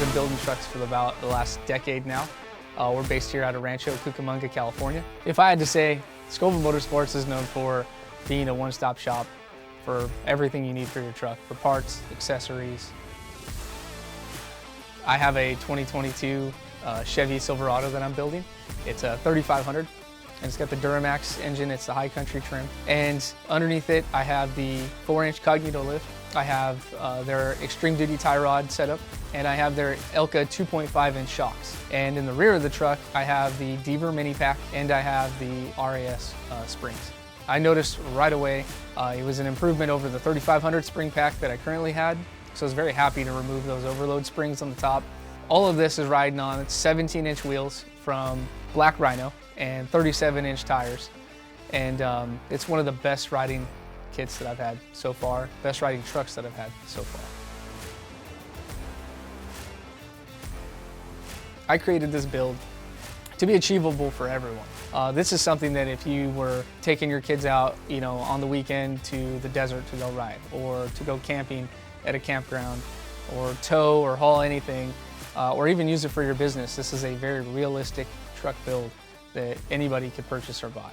been building trucks for about the last decade now. We're based here out of Rancho Cucamonga, California. If I had to say, Scovel Motorsports is known for being a one-stop shop for everything you need for your truck, for parts, accessories. I have a 2022 Chevy Silverado that I'm building. It's a 3500, and it's got the Duramax engine. It's the high country trim. And underneath it, I have the 4-inch Cognito lift. I have their extreme duty tie rod setup, and I have their Elka 2.5-inch shocks. And in the rear of the truck, I have the Deaver mini pack, and I have the RAS springs. I noticed right away it was an improvement over the 3500 spring pack that I currently had, so I was very happy to remove those overload springs on the top. All of this is riding on 17-inch wheels from Black Rhino and 37-inch tires, and it's one of the best riding kits that I've had so far, best riding trucks that I've had so far. I created this build to be achievable for everyone. This is something that if you were taking your kids out, on the weekend to the desert to go ride, or to go camping at a campground, or tow or haul anything, or even use it for your business, this is a very realistic truck build that anybody could purchase or buy.